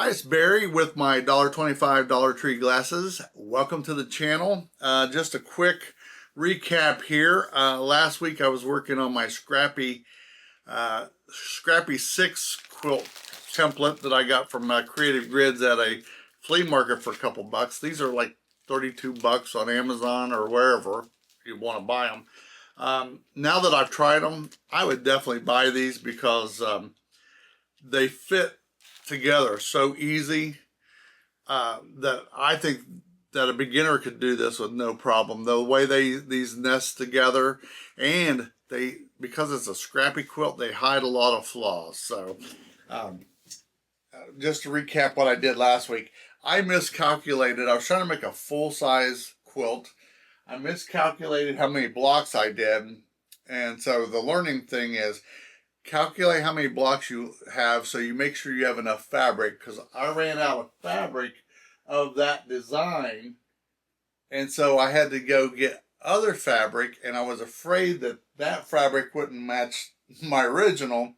Hi, it's Barry with my $1.25 Dollar Tree glasses. Welcome to the channel. Just a quick recap here. Last week I was working on my Scrappy 6 quilt template that I got from Creative Grids at a flea market for a couple bucks. These are like 32 bucks on Amazon or wherever you want to buy them. Now that I've tried them, I would definitely buy these because they fit together so easy that I think that a beginner could do this with no problem. The way these nest together, and because it's a scrappy quilt, they hide a lot of flaws. So just to recap what I did last week, I miscalculated. I was trying to make a full-size quilt. I miscalculated how many blocks I did, and so the learning thing is calculate how many blocks you have so you make sure you have enough fabric, because I ran out of fabric of that design, and so I had to go get other fabric, and I was afraid that that fabric wouldn't match my original.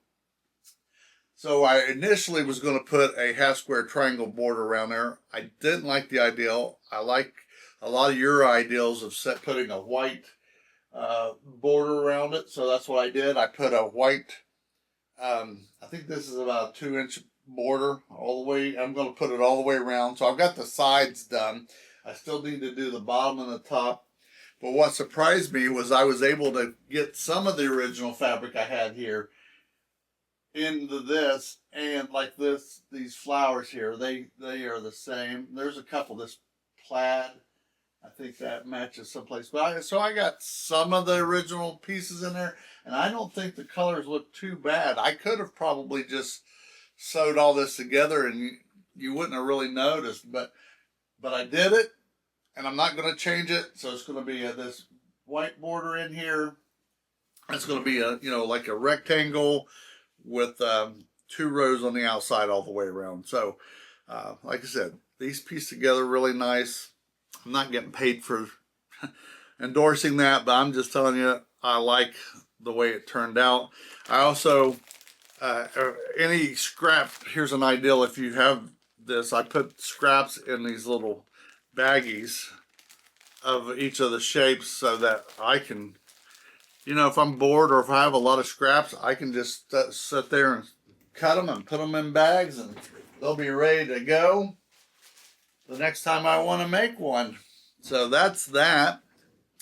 So I initially was going to put a half square triangle border around there. I didn't like the ideal. I like a lot of your ideals of putting a white border around it, so that's what I did. I put a white I think this is about a 2-inch border all the way. I'm going to put it all the way around. So I've got the sides done. I still need to do the bottom and the top. But what surprised me was I was able to get some of the original fabric I had here into this, and like these flowers here, they are the same. There's a couple, this plaid, I think that matches someplace. But so I got some of the original pieces in there, and I don't think the colors look too bad. I could have probably just sewed all this together and you wouldn't have really noticed, but I did it, and I'm not going to change it. So it's going to be this white border in here. It's going to be like a rectangle with 2 rows on the outside all the way around. So like I said, these piece together really nice. I'm not getting paid for endorsing that, but I'm just telling you I like the way it turned out. I also, any scrap, here's an ideal if you have this, I put scraps in these little baggies of each of the shapes so that I can, if I'm bored or if I have a lot of scraps, I can just sit there and cut them and put them in bags, and they'll be ready to go the next time I want to make one. So that's that.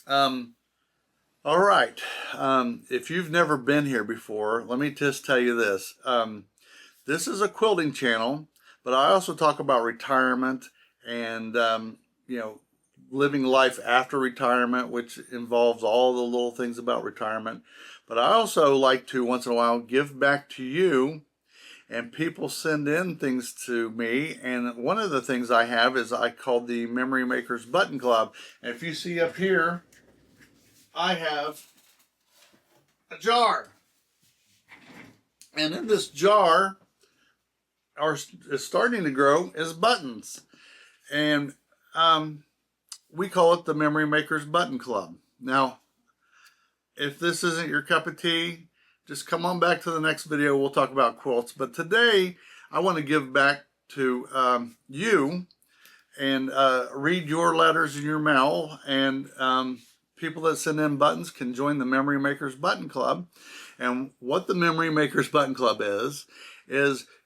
All right. If you've never been here before, let me just tell you this. This is a quilting channel, but I also talk about retirement and, living life after retirement, which involves all the little things about retirement. But I also like to, once in a while, give back to you. And people send in things to me, and one of the things I have is I call the Memory Makers Button Club. And if you see up here, I have a jar. And in this jar, is starting to grow is buttons. And we call it the Memory Makers Button Club. Now, if this isn't your cup of tea, just come on back to the next video. We'll talk about quilts. But today, I want to give back to you and read your letters in your mail. And people that send in buttons can join the Memory Makers Button Club. And what the Memory Makers Button Club is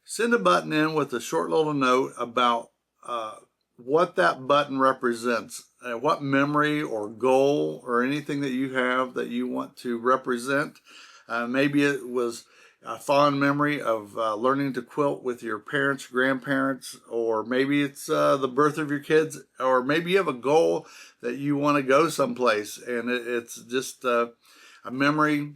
send a button in with a short little note about what that button represents, what memory or goal or anything that you have that you want to represent. Maybe it was a fond memory of learning to quilt with your parents, grandparents, or maybe it's the birth of your kids, or maybe you have a goal that you want to go someplace and it's just a memory,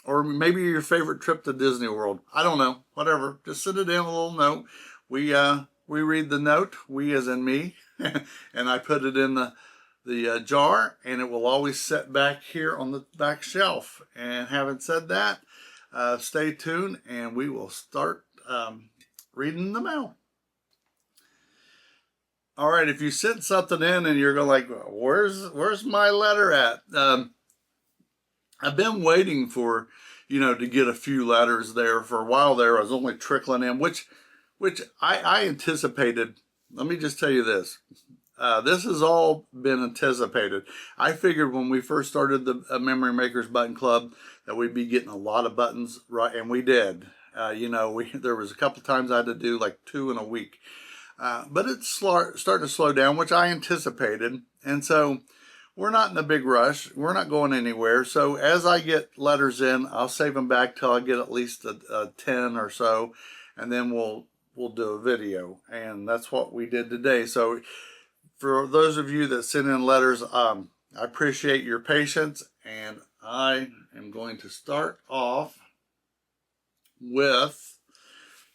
or maybe your favorite trip to Disney World. I don't know, whatever. Just send it in a little note. We read the note, we as in me, and I put it in the jar, and it will always sit back here on the back shelf. And having said that, stay tuned and we will start reading the mail. All right, if you sent something in and you're going like, where's my letter at? I've been waiting for, to get a few letters there for a while there. I was only trickling in, which which I anticipated. Let me just tell you this. This has all been anticipated. I figured when we first started the Memory Makers Button Club that we'd be getting a lot of buttons, right? And we did. You know, there was a couple times I had to do like 2 in a week. But it's starting to slow down, which I anticipated. And so we're not in a big rush. We're not going anywhere. So as I get letters in, I'll save them back till I get at least a 10 or so. And then we'll do a video. And that's what we did today. So for those of you that send in letters, I appreciate your patience. And I am going to start off with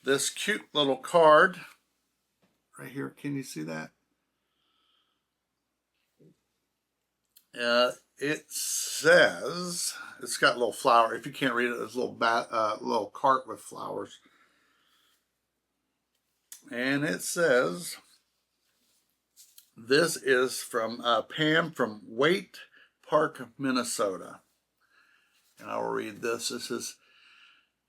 this cute little card right here. Can you see that? It says, it's got a little flower. If you can't read it, there's a little cart with flowers. And it says, this is from Pam from Waite Park, Minnesota. And I will read this. This is,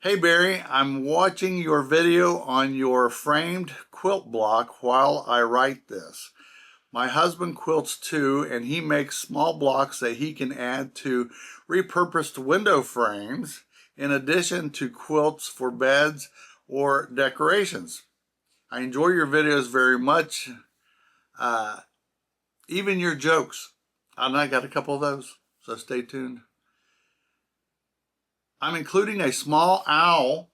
"Hey Barry, I'm watching your video on your framed quilt block while I write this. My husband quilts too, and he makes small blocks that he can add to repurposed window frames in addition to quilts for beds or decorations. I enjoy your videos very much, even your jokes." And I got a couple of those, so stay tuned. "I'm including a small owl,"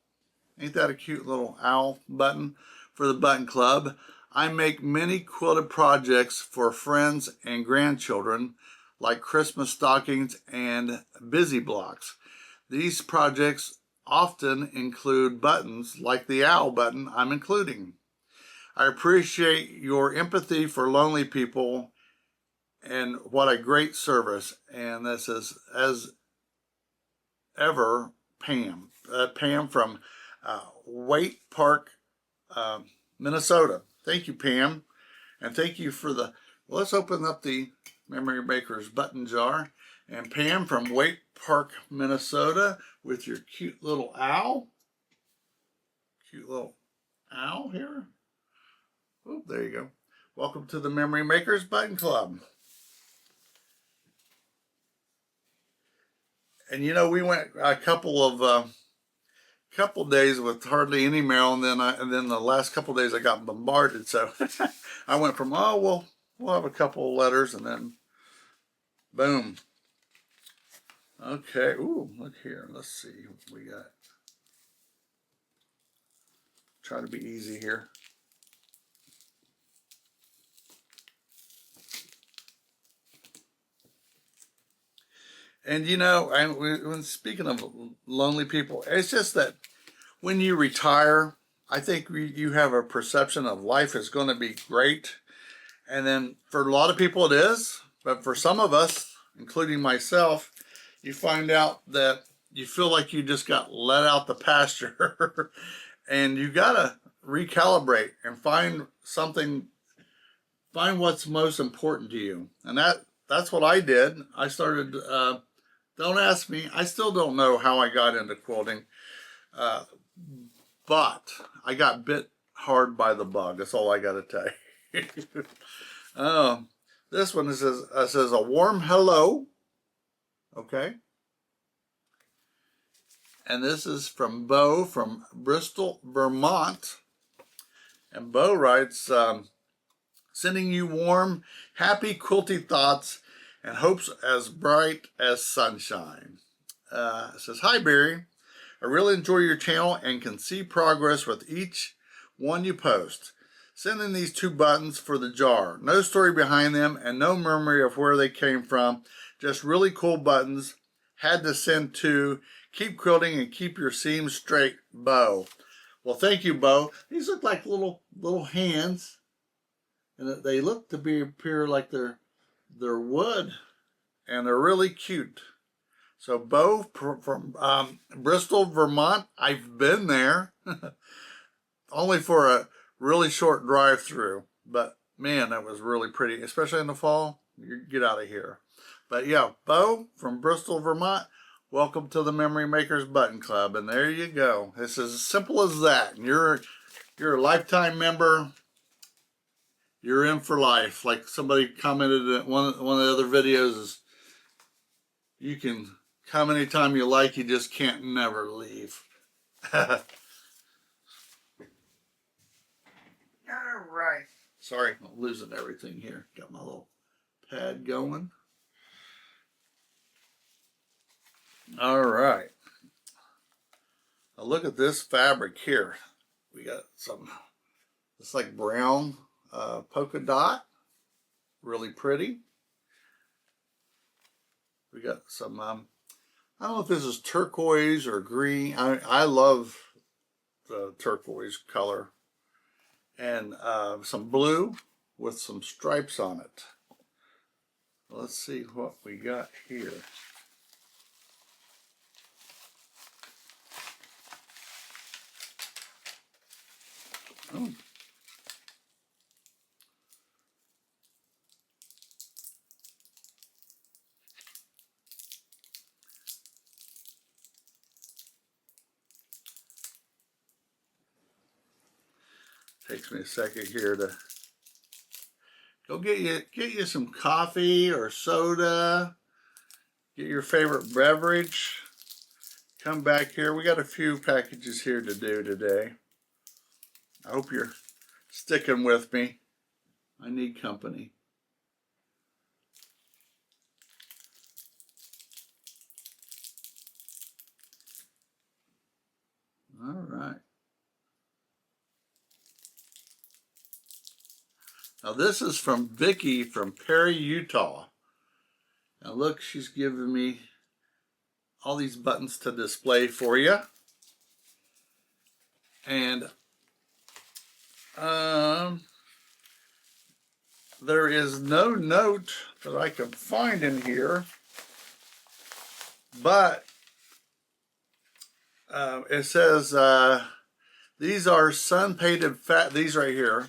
ain't that a cute little owl button, "for the button club. I make many quilted projects for friends and grandchildren, like Christmas stockings and busy blocks. These projects often include buttons like the owl button I'm including. I appreciate your empathy for lonely people, and what a great service." And this is, as ever, Pam. Pam from Waite Park, Minnesota. Thank you, Pam. And thank you for the, let's open up the Memory Maker's button jar. And Pam from Waite Park, Minnesota, with your cute little owl. Cute little owl here. Oh, there you go. Welcome to the Memory Maker's Button Club. And you know, we went a couple days with hardly any mail, and then the last couple days I got bombarded. So I went from, oh well, we'll have a couple of letters, and then boom. Okay. Ooh, look here. Let's see what we got. Try to be easy here. And you know, when speaking of lonely people, it's just that when you retire, I think you have a perception of life is going to be great. And then for a lot of people it is, but for some of us, including myself, you find out that you feel like you just got let out the pasture and you got to recalibrate and find what's most important to you. And that's what I did. I started, don't ask me, I still don't know how I got into quilting, but I got bit hard by the bug. That's all I got to tell you. This one says a warm hello. Okay. And this is from Bo from Bristol, Vermont. And Bo writes, sending you warm, happy quilty thoughts and hopes as bright as sunshine. It says, "Hi Barry, I really enjoy your channel and can see progress with each one you post. Sending these 2 buttons for the jar. No story behind them and no memory of where they came from. Just really cool buttons. Had to send 2. Keep quilting and keep your seams straight, Bo." Well, thank you, Bo. These look like little hands, and they look to appear like they're wood, and they're really cute. So Bo from Bristol, Vermont, I've been there, only for a really short drive through, but man, that was really pretty, especially in the fall. You get out of here. But yeah, Bo from Bristol, Vermont, welcome to the Memory Makers Button Club. And there you go. It's as simple as that. And you're you're a lifetime member, you're in for life. Like somebody commented in one of the other videos is, you can come anytime you like, you just can't never leave. All right. Sorry, I'm losing everything here. Got my little pad going. All right. Now look at this fabric here. We got some, it's like brown polka dot. Really pretty. We got some, I don't know if this is turquoise or green. I love the turquoise color. And some blue with some stripes on it. Let's see what we got here. Oh. Takes me a second here to go get you some coffee or soda. Get your favorite beverage. Come back here. We got a few packages here to do today. I hope you're sticking with me. I need company. All right. Now this is from Vicki from Perry, Utah. Now look, she's giving me all these buttons to display for you. And there is no note that I can find in here, but it says these are sun-painted these right here.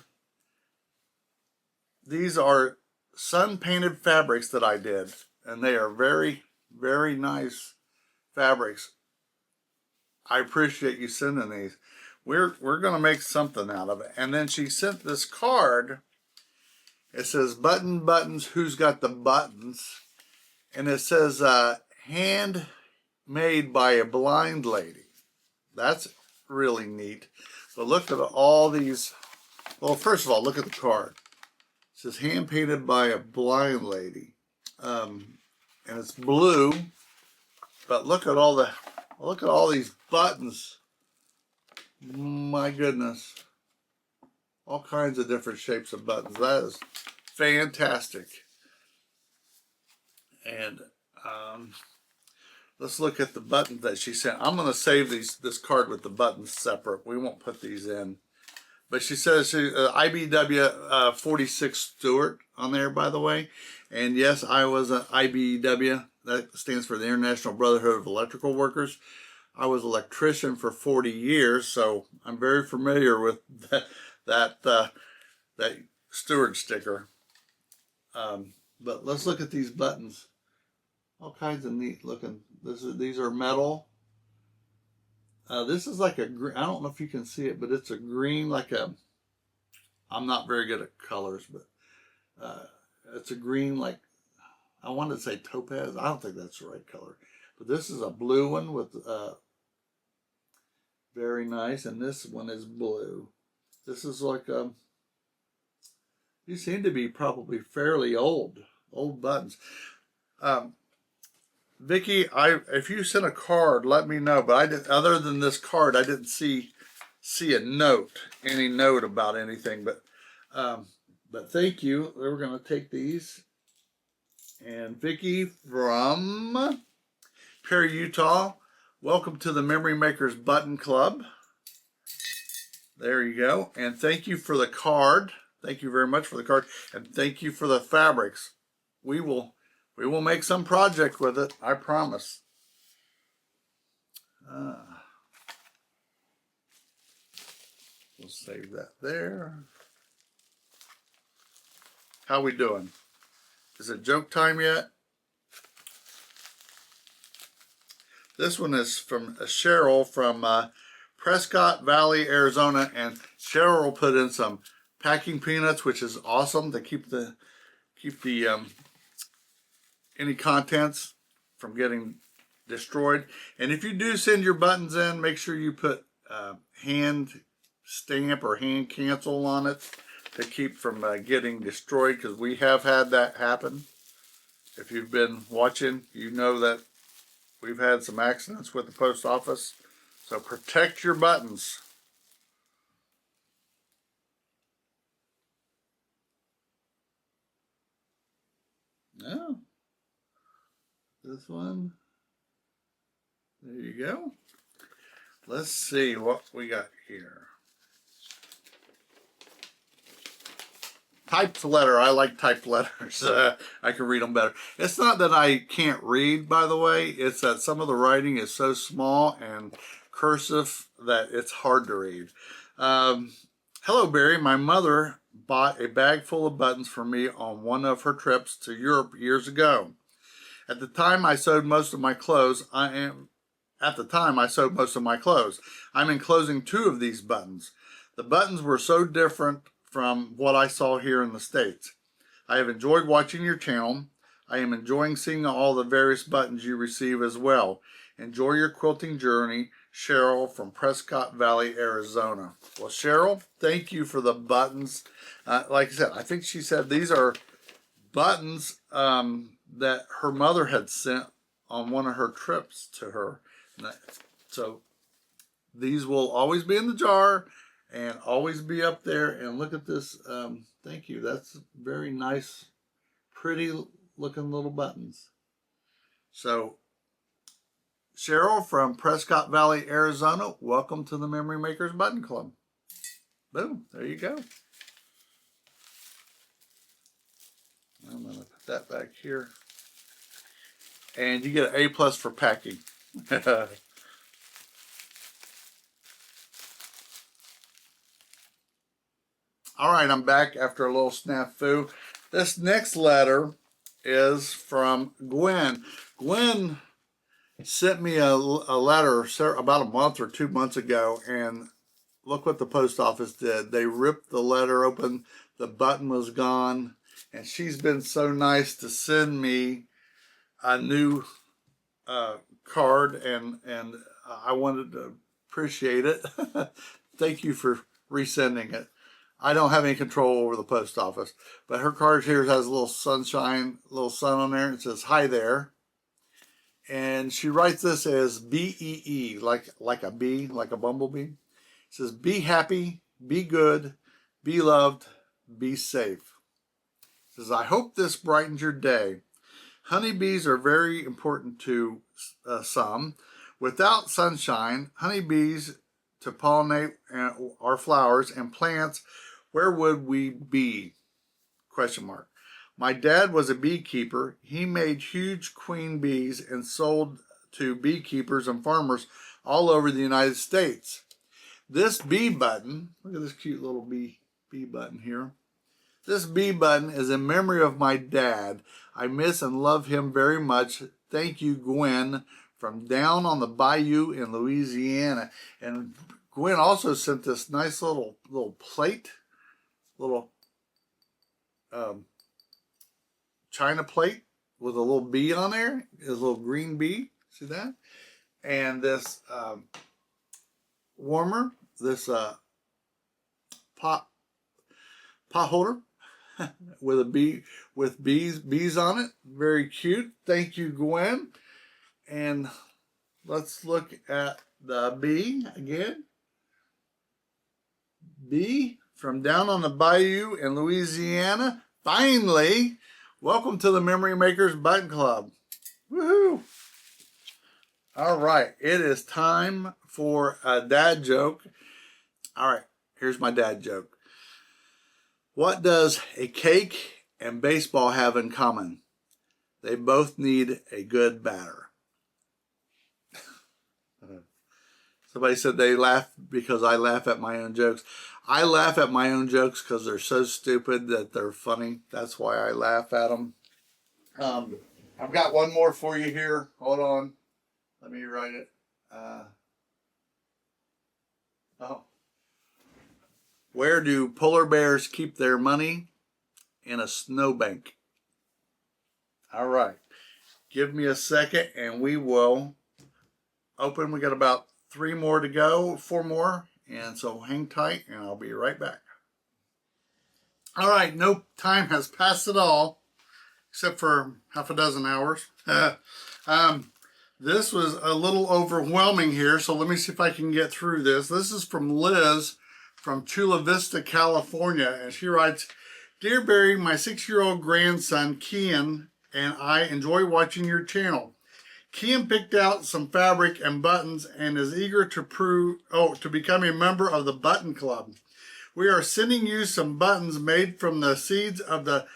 These are sun-painted fabrics that I did, and they are very, very nice fabrics. I appreciate you sending these. We're gonna make something out of it. And then she sent this card. It says buttons, who's got the buttons? And it says hand made by a blind lady. That's really neat. So look at all these. Well, first of all, look at the card. It says hand painted by a blind lady, and it's blue. But look at all these buttons. My goodness, all kinds of different shapes of buttons. That is fantastic. And let's look at the buttons that she sent. I'm going to save this card with the buttons separate. We won't put these in. But she says IBW 46 Stewart on there, by the way. And yes, I was an IBW. That stands for the International Brotherhood of Electrical Workers. I was an electrician for 40 years, so I'm very familiar with that Stewart sticker. But let's look at these buttons. All kinds of neat looking. These are metal. This is like a green. I don't know if you can see it, but it's a green, like a. I'm not very good at colors, but it's a green, like I wanted to say topaz. I don't think that's the right color, but this is a blue one with very nice, and this one is blue. This is like these seem to be probably fairly old buttons. Vicki, if you sent a card, let me know. But I did. Other than this card, I didn't see any note about anything. But thank you. We're going to take these. And Vicki from Perry, Utah, welcome to the Memory Makers Button Club. There you go. And thank you for the card. Thank you very much for the card, and thank you for the fabrics. We will make some project with it, I promise. We'll save that there. How we doing? Is it joke time yet? This one is from Cheryl from Prescott Valley, Arizona, and Cheryl will put in some packing peanuts, which is awesome to keep the any contents from getting destroyed. And if you do send your buttons in, make sure you put hand stamp or hand cancel on it to keep from getting destroyed, because we have had that happen. If you've been watching, you know that we've had some accidents with the post office. So protect your buttons. Oh, this one. There you go. Let's see what we got here. Typed letter. I like typed letters. I can read them better. It's not that I can't read, by the way. It's that some of the writing is so small and cursive that it's hard to read. Hello, Barry. My mother bought a bag full of buttons for me on one of her trips to Europe years ago. At the time I sewed most of my clothes. I'm enclosing 2 of these buttons. The buttons were so different from what I saw here in the States. I have enjoyed watching your channel. I am enjoying seeing all the various buttons you receive as well. Enjoy your quilting journey, Cheryl from Prescott Valley, Arizona. Well, Cheryl, thank you for the buttons. Like I said, I think she said these are buttons that her mother had sent on one of her trips to her. So these will always be in the jar and always be up there. And look at this. Thank you. That's very nice, pretty looking little buttons. So Cheryl from Prescott Valley, Arizona, welcome to the Memory Makers Button Club. Boom. There you go. I'm going to put that back here. And you get an A+ for packing. All right, I'm back after a little snafu. This next letter is from Gwen. Gwen sent me a letter about a month or 2 months ago, and look what the post office did. They ripped the letter open. The button was gone, and she's been so nice to send me a new card, and I wanted to appreciate it. Thank you for resending it. I don't have any control over the post office, but her card here has a little sunshine, little sun on there. It says, "Hi there." And she writes this as BEE, like a bee, like a bumblebee. It says, "Be happy, be good, be loved, be safe." It says, "I hope this brightens your day. Honeybees are very important to some. Without sunshine, honeybees to pollinate our flowers and plants, where would we be? Question mark. My dad was a beekeeper. He made huge queen bees and sold to beekeepers and farmers all over the United States. This bee button, look at this cute little bee button here. This bee button is in memory of my dad. I miss and love him very much. Thank you, Gwen, from down on the bayou in Louisiana." And Gwen also sent this nice little plate, little china plate with a little bee on there. A little green bee. See that? And this warmer, this pot holder with a bee, with bees on it. Very cute. Thank you, Gwen. And let's look at the bee again. Bee from down on the bayou in Louisiana. Finally, welcome to the Memory Makers Button Club. Woohoo! All right, it is time for a dad joke. All right, here's my dad joke. What does a cake and baseball have in common? They both need a good batter. Somebody said they laugh because I laugh at my own jokes. I laugh at my own jokes because they're so stupid that they're funny. That's why I laugh at them. I've got one more for you here. Hold on. Let me write it. Oh. Where do polar bears keep their money? In a snowbank. All right. Give me a second and we will open. We got about 3 more to go, 4 more. And so hang tight and I'll be right back. All right. No time has passed at all, except for half a dozen hours. This was a little overwhelming here, so let me see if I can get through this. This is from Liz from Chula Vista, California, and she writes, Dear Barry, my 6-year-old grandson, Kian, and I enjoy watching your channel. Kian picked out some fabric and buttons and is eager to become a member of the Button Club. We are sending you some buttons made from the seeds of the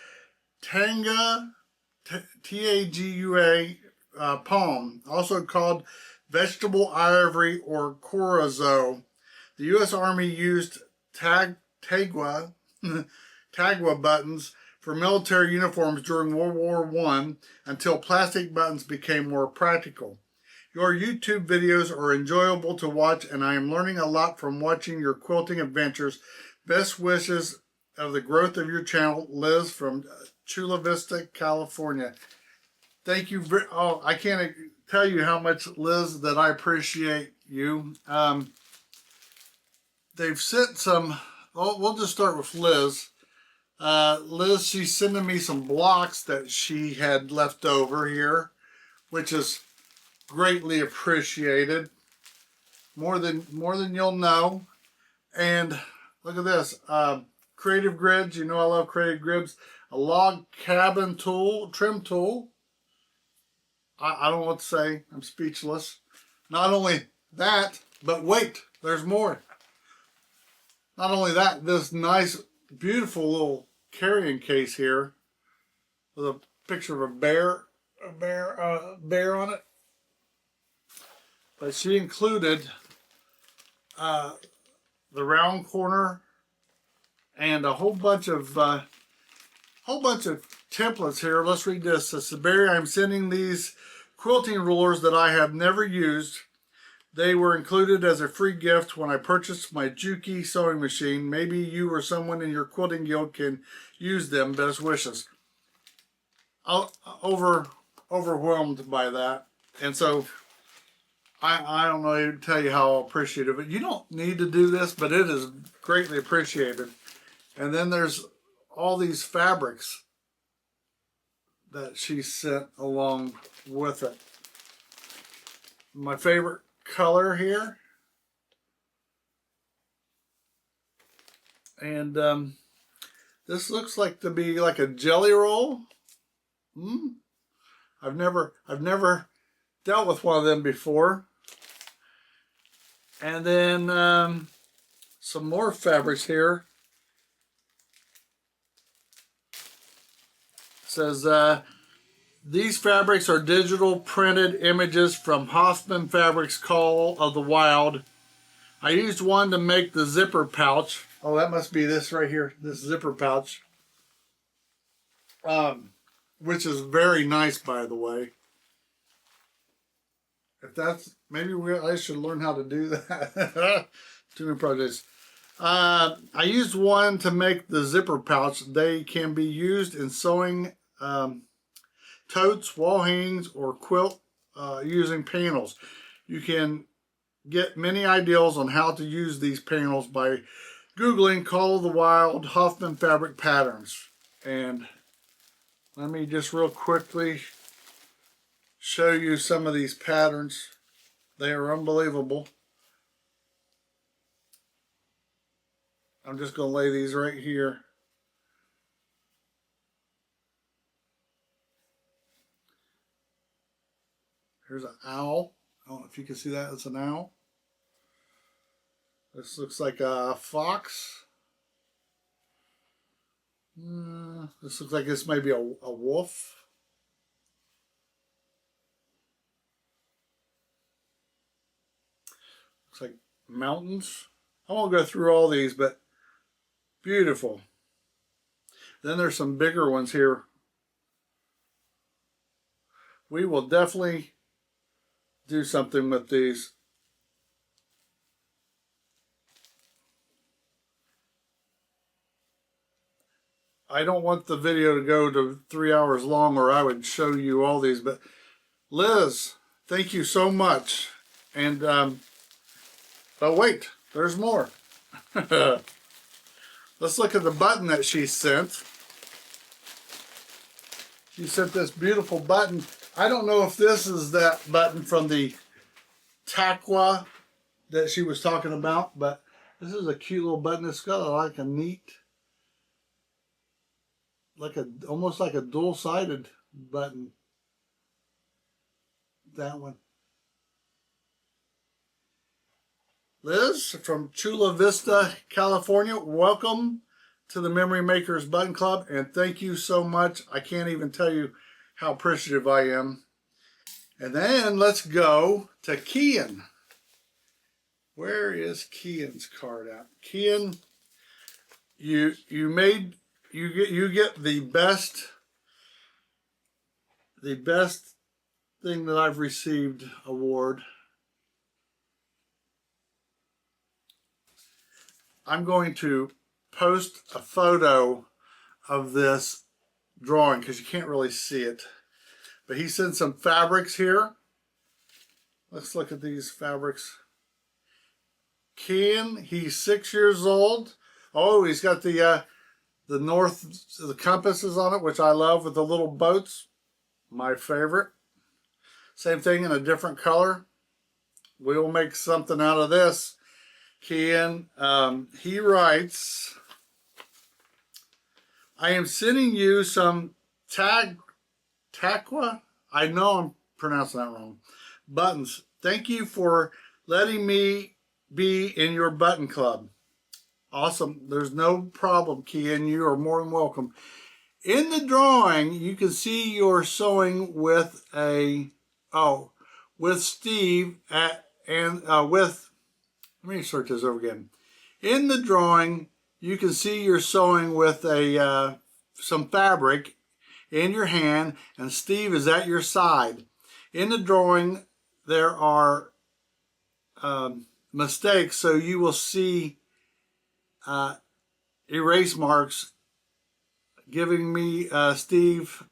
Tagua, T-A-G-U-A, palm, also called vegetable ivory or chorizo. The U.S. Army used Tagua buttons for military uniforms during World War I until plastic buttons became more practical. Your YouTube videos are enjoyable to watch, and I am learning a lot from watching your quilting adventures. Best wishes of the growth of your channel, Liz from Chula Vista, California. Thank you. Oh, I can't tell you how much, Liz, that I appreciate you. They've sent some, we'll just start with Liz. Liz, she's sending me some blocks that she had left over here, which is greatly appreciated. More than you'll know. And look at this. Creative Grids, you know I love Creative Grids. A log cabin tool, trim tool. I don't know what to say. I'm speechless. Not only that, but wait, there's more. Not only that, this nice, beautiful little carrying case here with a picture of a bear on it. But she included the round corner and a whole bunch of templates here. Let's read this. It says, Barry, I'm sending these quilting rulers that I have never used. They were included as a free gift when I purchased my Juki sewing machine. Maybe you or someone in your quilting guild can use them. Best wishes. Overwhelmed by that. And so I don't know how to tell you how appreciative it. You don't need to do this, but it is greatly appreciated. And then there's all these fabrics that she sent along with it. My favorite color here. And this looks like to be like a jelly roll. I've never dealt with one of them before. And then some more fabrics here. It says, these fabrics are digital printed images from Hoffman Fabrics Call of the Wild. I used one to make the zipper pouch. Oh, that must be this right here, this zipper pouch. Which is very nice, by the way. If that's, maybe I should learn how to do that. Too many projects. I used one to make the zipper pouch. They can be used in sewing totes, wall hangings, or quilt using panels. You can get many ideas on how to use these panels by Googling Call of the Wild Hoffman fabric patterns. And let me just real quickly show you some of these patterns. They are unbelievable. I'm just going to lay these right here. Here's an owl. I don't know if you can see that. It's an owl. This looks like a fox. This looks like this may be a wolf. Looks like mountains. I won't go through all these, but beautiful. Then there's some bigger ones here. We will definitely do something with these. I don't want the video to go to 3 hours long, or I would show you all these. But Liz, thank you so much. And oh wait, there's more. Let's look at the button that she sent. She sent this beautiful button. I don't know if this is that button from the Taqua that she was talking about, but this is a cute little button. It's got like a neat, almost like a dual-sided button. That one. Liz from Chula Vista, California, welcome to the Memory Makers Button Club, and thank you so much. I can't even tell you how appreciative I am. And then let's go to Kian. Where is Kian's card at? Kian, you get the best thing that I've received award. I'm going to post a photo of this drawing because you can't really see it. But he sent some fabrics here. Let's look at these fabrics. Ken, he's 6 years old. Oh, he's got the compasses on it, which I love, with the little boats. My favorite. Same thing in a different color. We'll make something out of this. Ken, he writes, I am sending you some Taqua, I know I'm pronouncing that wrong, buttons. Thank you for letting me be in your button club. Awesome. There's no problem, Ken. You are more than welcome. In the drawing, you can see you're sewing with with Steve let me start this over again. In the drawing, you can see you're sewing with some fabric in your hand, and Steve is at your side. In the drawing, there are mistakes, so you will see erase marks giving me Steve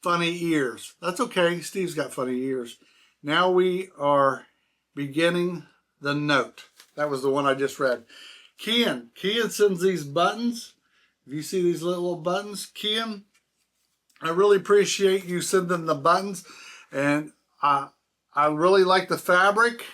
funny ears. That's okay. Steve's got funny ears. Now we are beginning the note. That was the one I just read. Kian sends these buttons. If you see these little buttons, Kian, I really appreciate you sending the buttons, and I really like the fabric,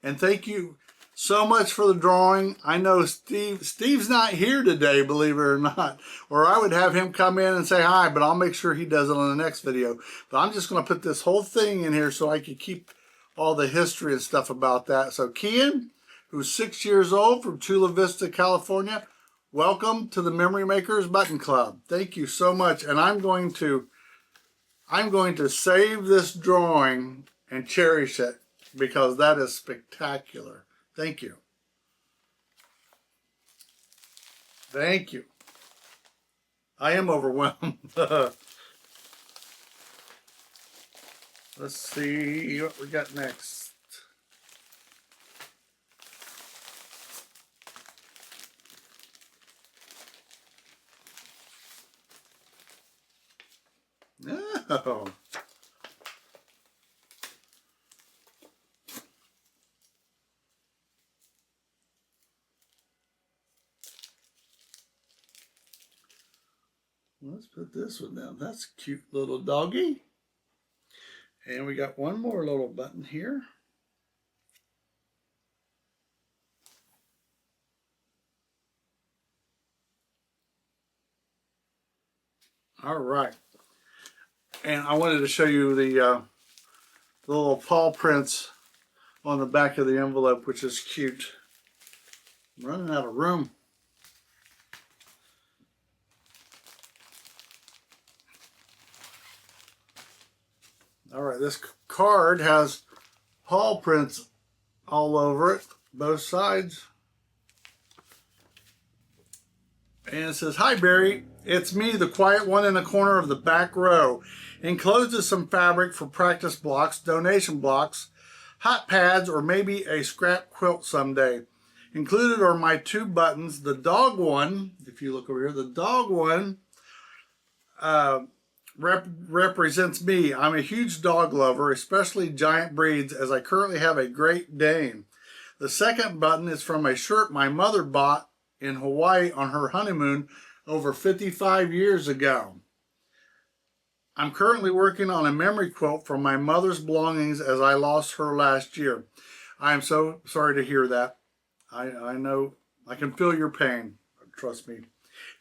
and thank you so much for the drawing. I know Steve's not here today, believe it or not, or I would have him come in and say hi, but I'll make sure he does it on the next video. But I'm just going to put this whole thing in here so I can keep all the history and stuff about that. So Kian, who's 6 years old, from Chula Vista, California, welcome to the Memory Makers Button Club. Thank you so much. And I'm going to save this drawing and cherish it because that is spectacular. Thank you. Thank you. I am overwhelmed. Let's see what we got next. No. Let's put this one down. That's a cute little doggy. And we got one more little button here. All right. And I wanted to show you the little paw prints on the back of the envelope, which is cute. I'm running out of room. All right, this card has paw prints all over it, both sides. And it says, "Hi Barry, it's me, the quiet one in the corner of the back row. Enclosed is some fabric for practice blocks, donation blocks, hot pads, or maybe a scrap quilt someday. Included are my two buttons. The dog one," if you look over here, the dog one uh, represents me. I'm a huge dog lover, especially giant breeds, as I currently have a Great Dane. The second button is from a shirt my mother bought in Hawaii on her honeymoon over 55 years ago. I'm currently working on a memory quilt for my mother's belongings as I lost her last year. I am so sorry to hear that. I know, I can feel your pain. Trust me.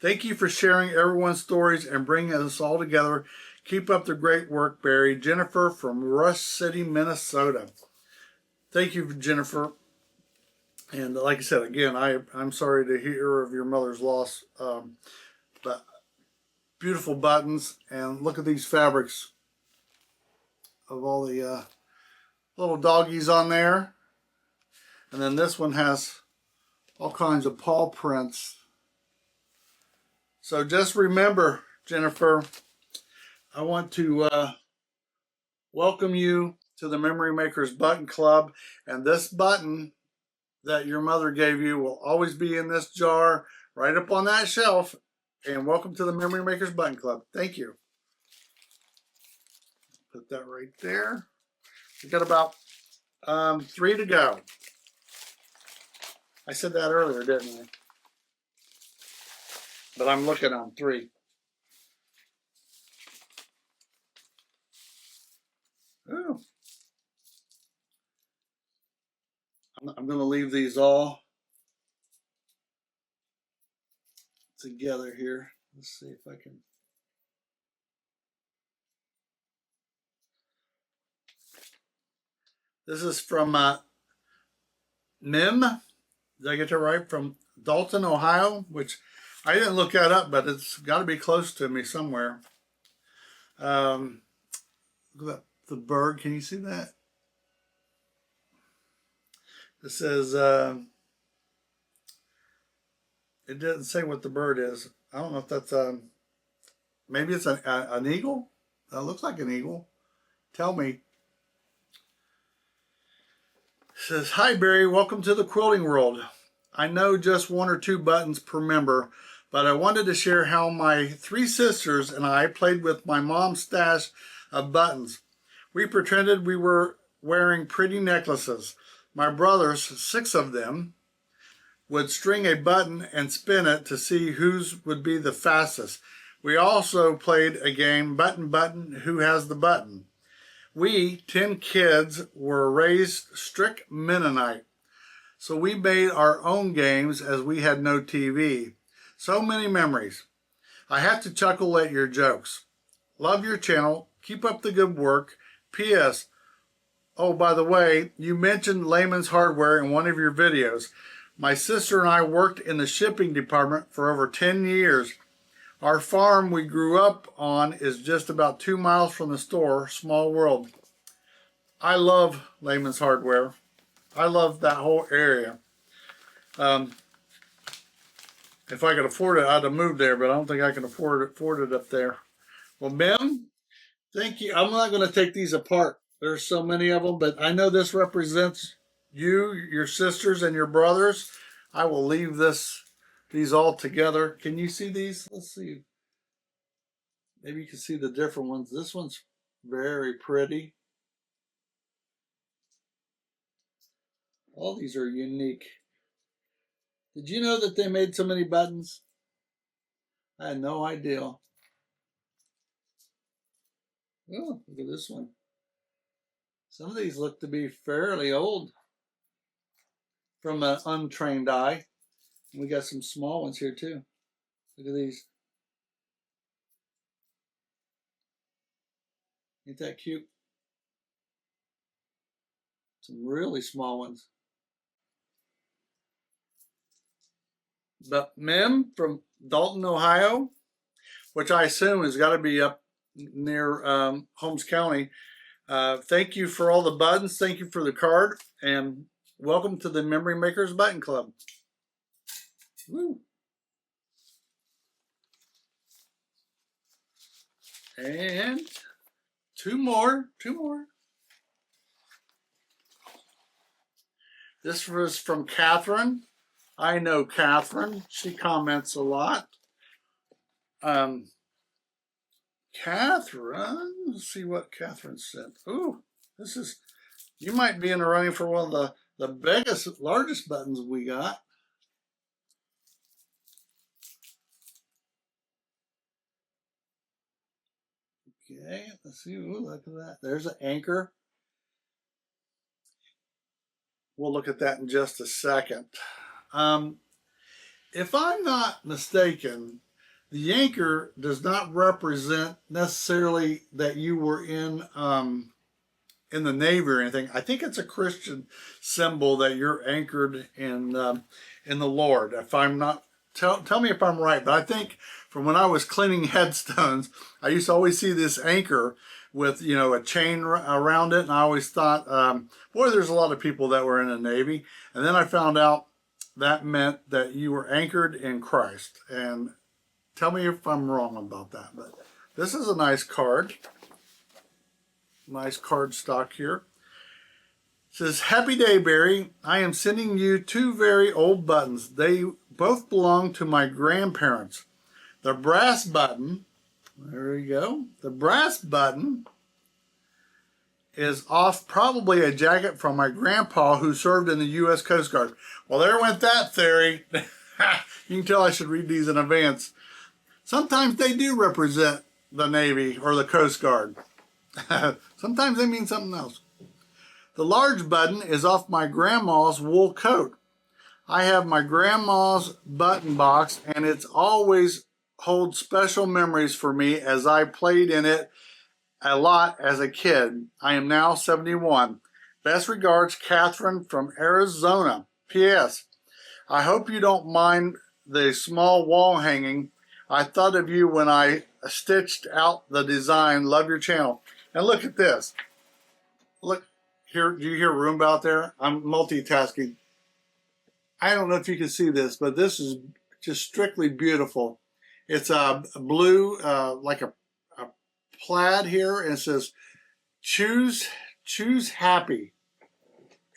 Thank you for sharing everyone's stories and bringing us all together. Keep up the great work, Barry. Jennifer from Rush City, Minnesota. Thank you, Jennifer. And like I said, again, I'm sorry to hear of your mother's loss. But beautiful buttons, and look at these fabrics of all the little doggies on there. And then this one has all kinds of paw prints. So just remember, Jennifer, I want to welcome you to the Memory Makers Button Club. And this button that your mother gave you will always be in this jar right up on that shelf. And welcome to the Memory Makers Button Club. Thank you. Put that right there. We've got about 3 to go. I said that earlier, didn't I? But I'm looking on 3. Ooh. I'm going to leave these all together here. Let's see if I can. This is from Mim. Did I get that right? From Dalton, Ohio, which I didn't look that up, but it's got to be close to me somewhere. Look at the bird. Can you see that? It says, it doesn't say what the bird is. I don't know if that's, maybe it's an eagle? That looks like an eagle. Tell me. It says, hi, Barry. Welcome to the quilting world. I know just 1 or 2 buttons per member, but I wanted to share how my 3 sisters and I played with my mom's stash of buttons. We pretended we were wearing pretty necklaces. My brothers, 6 of them, would string a button and spin it to see whose would be the fastest. We also played a game, Button Button, Who Has the Button? We, 10 kids, were raised strict Mennonite, so we made our own games as we had no TV. So many memories. I have to chuckle at your jokes. Love your channel. Keep up the good work. P.S. Oh, by the way, you mentioned Layman's Hardware in one of your videos. My sister and I worked in the shipping department for over 10 years. Our farm we grew up on is just about 2 miles from the store. Small world. I love Layman's Hardware. I love that whole area. If I could afford it, I'd have moved there, but I don't think I can afford it up there. Well, Mim, thank you. I'm not going to take these apart. There's so many of them, but I know this represents you, your sisters, and your brothers. I will leave these all together. Can you see these? Let's see. Maybe you can see the different ones. This one's very pretty. All these are unique. Did you know that they made so many buttons? I had no idea. Oh, look at this one. Some of these look to be fairly old from an untrained eye. We got some small ones here too. Look at these. Ain't that cute? Some really small ones. But Mim from Dalton, Ohio, which I assume has got to be up near Holmes County. Thank you for all the buttons. Thank you for the card. And welcome to the Memory Makers Button Club. Woo. And two more. This was from Catherine. I know Catherine. She comments a lot. Catherine, let's see what Catherine sent. Ooh, this is, you might be in the running for one of the biggest, largest buttons we got. Okay, let's see. Ooh, look at that. There's an anchor. We'll look at that in just a second. If I'm not mistaken, the anchor does not represent necessarily that you were in the Navy or anything. I think it's a Christian symbol that you're anchored in the Lord. If I'm not, tell me if I'm right, but I think from when I was cleaning headstones, I used to always see this anchor with, you know, a chain around it, and I always thought, boy, there's a lot of people that were in the Navy, and then I found out that meant that you were anchored in Christ. And tell me if I'm wrong about that, but this is a nice card. Nice card stock here. It says, Happy day, Barry. I am sending you two very old buttons. They both belong to my grandparents. The brass button, there you go. The brass button is off probably a jacket from my grandpa who served in the U.S. Coast Guard. Well, there went that theory. You can tell I should read these in advance. Sometimes they do represent the Navy or the Coast Guard. Sometimes they mean something else. The large button is off my grandma's wool coat. I have my grandma's button box, and it's always holds special memories for me as I played in it a lot as a kid. I am now 71. Best regards, Catherine from Arizona. P.S. I hope you don't mind the small wall hanging. I thought of you when I stitched out the design. Love your channel. And look at this. Look here. Do you hear Roomba out there? I'm multitasking. I don't know if you can see this, but this is just strictly beautiful. It's a blue, like a plaid here, and it says, choose happy.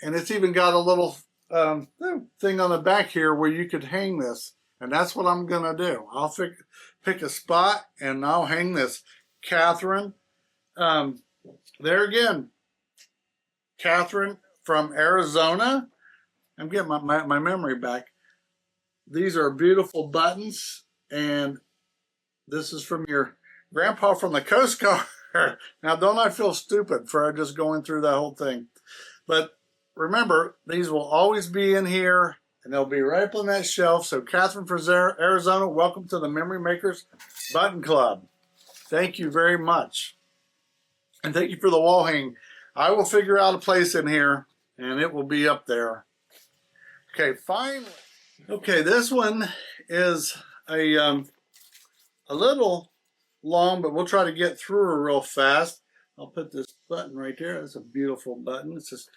And it's even got a little thing on the back here where you could hang this. And that's what I'm going to do. I'll pick a spot and I'll hang this. Catherine, there again, Catherine from Arizona. I'm getting my memory back. These are beautiful buttons, and this is from your grandpa from the Coast Guard. Now, don't I feel stupid for just going through that whole thing? But remember, these will always be in here, and they'll be right up on that shelf. So, Catherine from Arizona, welcome to the Memory Makers Button Club. Thank you very much. And thank you for the wall hanging. I will figure out a place in here, and it will be up there. Okay, finally. Okay, this one is a little long, but we'll try to get through her real fast. I'll put this button right there. That's a beautiful button. It says,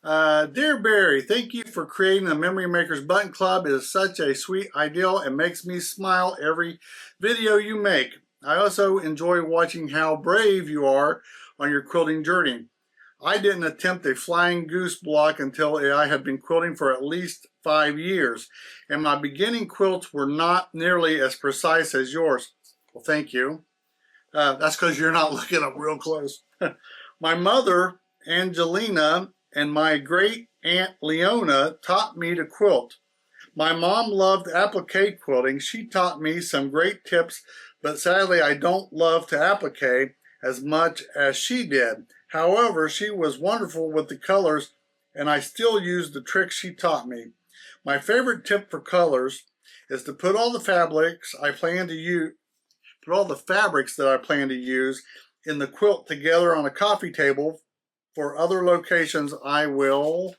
Dear Barry, thank you for creating the Memory Makers Button Club. It is such a sweet ideal and makes me smile every video you make. I also enjoy watching how brave you are on your quilting journey. I didn't attempt a flying goose block until I had been quilting for at least 5 years, and my beginning quilts were not nearly as precise as yours. Well, thank you. That's because you're not looking up real close. My mother, Angelina, and my great aunt Leona taught me to quilt. My mom loved applique quilting. She taught me some great tips, but sadly I don't love to applique as much as she did. However, she was wonderful with the colors, and I still use the tricks she taught me. My favorite tip for colors is to put all the fabrics that I plan to use in the quilt together on a coffee table. For other locations I will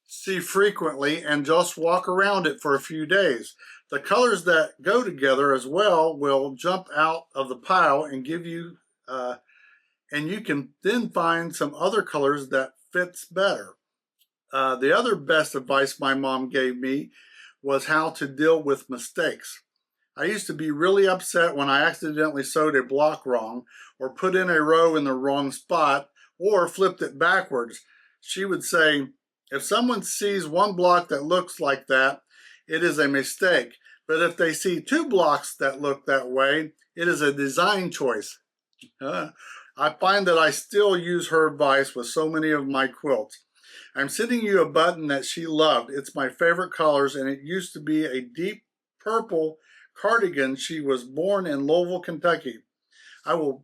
see frequently and just walk around it for a few days. The colors that go together as well will jump out of the pile and give you and you can then find some other colors that fits better. The other best advice my mom gave me was how to deal with mistakes. I used to be really upset when I accidentally sewed a block wrong, or put in a row in the wrong spot, or flipped it backwards. She would say, if someone sees one block that looks like that, it is a mistake. But if they see 2 blocks that look that way, it is a design choice. I find that I still use her advice with so many of my quilts. I'm sending you a button that she loved. It's my favorite colors, and it used to be a deep purple cardigan. She was born in Louisville, Kentucky. I will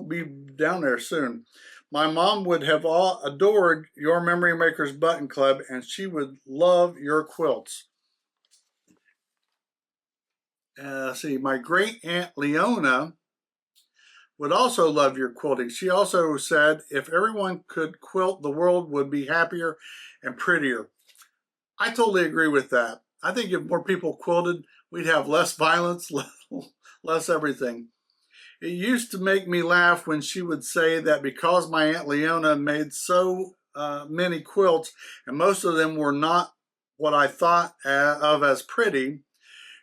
be down there soon. My mom would have all adored your Memory Makers Button Club, and she would love your quilts. See, my great aunt Leona would also love your quilting. She also said if everyone could quilt, the world would be happier and prettier. I totally agree with that. I think if more people quilted, we'd have less violence, less everything. It used to make me laugh when she would say that because my Aunt Leona made so many quilts, and most of them were not what I thought of as pretty,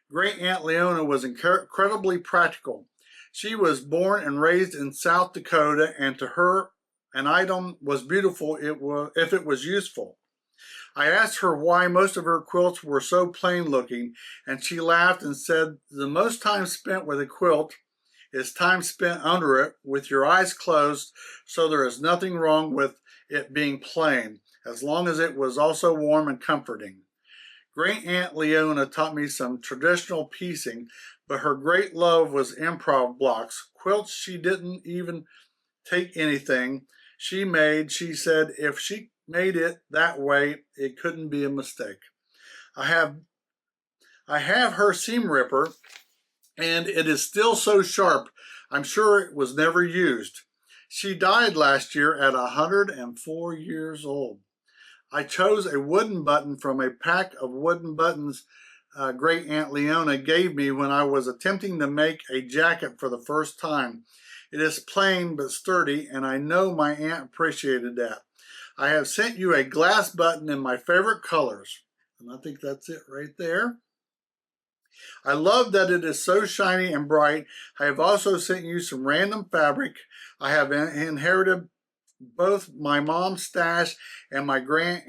Great Aunt Leona was incredibly practical. She was born and raised in South Dakota, and to her, an item was beautiful if it was useful. I asked her why most of her quilts were so plain looking, and she laughed and said, the most time spent with a quilt is time spent under it with your eyes closed, so there is nothing wrong with it being plain, as long as it was also warm and comforting. Great Aunt Leona taught me some traditional piecing, but her great love was improv blocks. Quilts she didn't even take anything she made. She said if she made it that way, it couldn't be a mistake. I have her seam ripper, and it is still so sharp. I'm sure it was never used. She died last year at 104 years old. I chose a wooden button from a pack of wooden buttons Great Aunt Leona gave me when I was attempting to make a jacket for the first time. It is plain but sturdy, and I know my aunt appreciated that. I have sent you a glass button in my favorite colors, and I think that's it right there. I love that it is so shiny and bright. I have also sent you some random fabric. I have inherited both my mom's stash and my great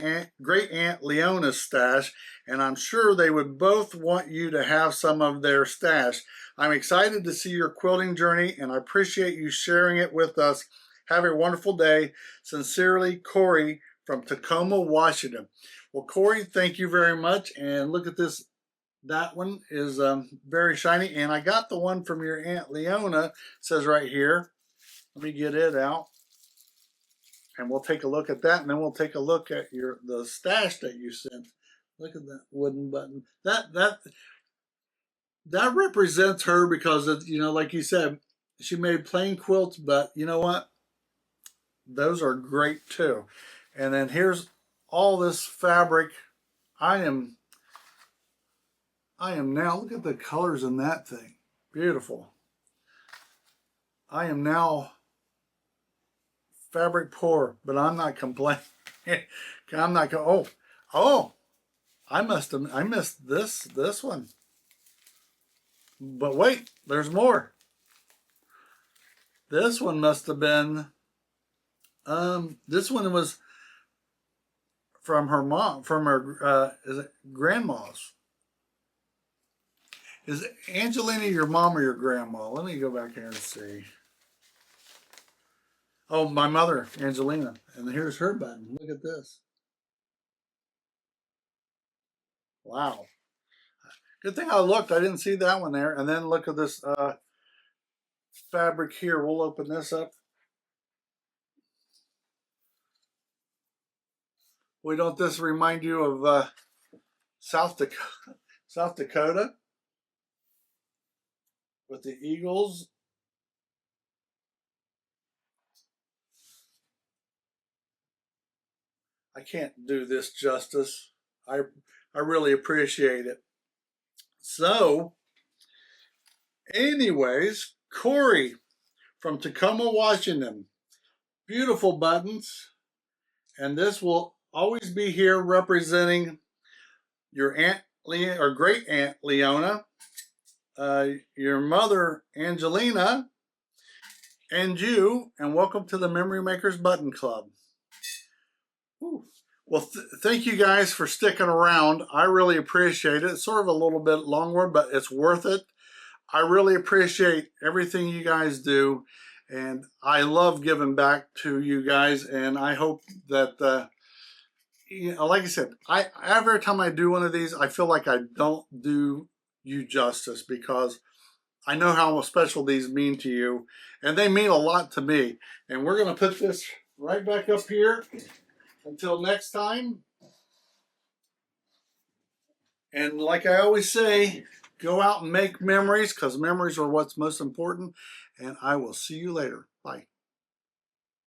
aunt Leona's stash, and I'm sure they would both want you to have some of their stash. I'm excited to see your quilting journey, and I appreciate you sharing it with us. Have a wonderful day. Sincerely, Corey from Tacoma, Washington. Well, Corey, thank you very much, and look at this. That one is very shiny, and I got the one from your Aunt Leona. It says right here. Let me get it out. And we'll take a look at that, and then we'll take a look at the stash that you sent. Look at that wooden button. That represents her because of, like you said, she made plain quilts, but you know what? Those are great too. And then here's all this fabric. I am now, look at the colors in that thing. Beautiful. I am now fabric poor, but I'm not complaining. I'm not going, I missed this one. But wait, there's more. This one must have been, this one was from her mom, from her, is it grandma's? Is Angelina your mom or your grandma? Let me go back here and see. Oh, my mother, Angelina. And here's her button. Look at this. Wow. Good thing I looked. I didn't see that one there. And then look at this fabric here. We'll open this up. Well, don't this remind you of South Dakota with the eagles? I can't do this justice. I really appreciate it. So, anyways, Corey from Tacoma, Washington. Beautiful buttons. And this will always be here representing your Aunt Leona or Great Aunt Leona, your mother Angelina, and you, and welcome to the Memory Makers Button Club. Ooh. Well, thank you guys for sticking around. I really appreciate it. It's sort of a little bit longer, but it's worth it. I really appreciate everything you guys do, and I love giving back to you guys, and I hope that you know, like I said, every time I do one of these, I feel like I don't do you justice, because I know how special these mean to you, and they mean a lot to me. And we're going to put this right back up here until next time. And like I always say, go out and make memories, because memories are what's most important. And I will see you later. Bye.